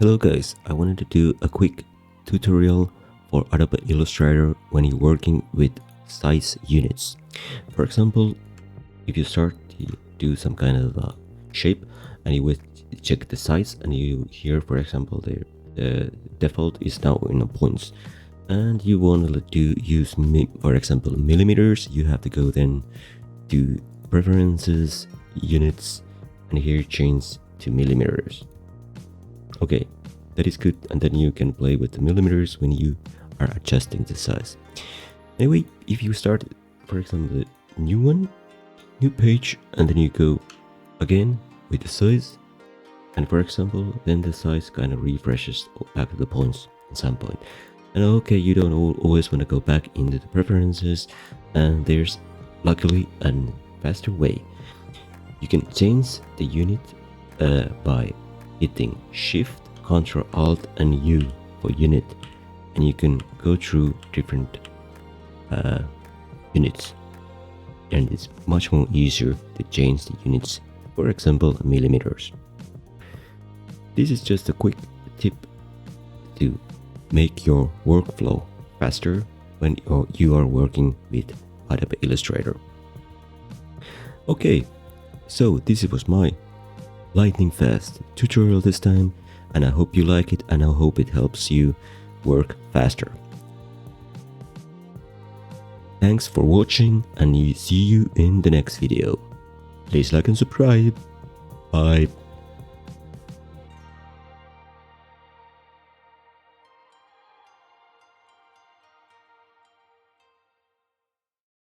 Hello guys, I wanted to do a quick tutorial for Adobe Illustrator when you're working with size units. For example, if you start to do some kind of shape and you would check the size and you here, for example, the default is now in points and you want to use, for example, millimeters, you have to go then to preferences, units, and here change to millimeters. Okay, that is good, and then you can play with the millimeters when you are adjusting the size. Anyway, if you start, for example, the new page, and then you go again with the size, and for example, then the size kind of refreshes back to the points at some point. And okay, you don't always want to go back into the preferences, and there's luckily a faster way. You can change the unit by hitting Shift, Ctrl, Alt, and U for unit, and you can go through different units, and it's much more easier to change the units, for example, millimeters. This is just a quick tip to make your workflow faster when you are working with Adobe Illustrator. Okay, so this was my lightning fast tutorial this time, and I hope you like it, and I hope it helps you work faster. Thanks for watching, and see you in the next video. Please like and subscribe. Bye.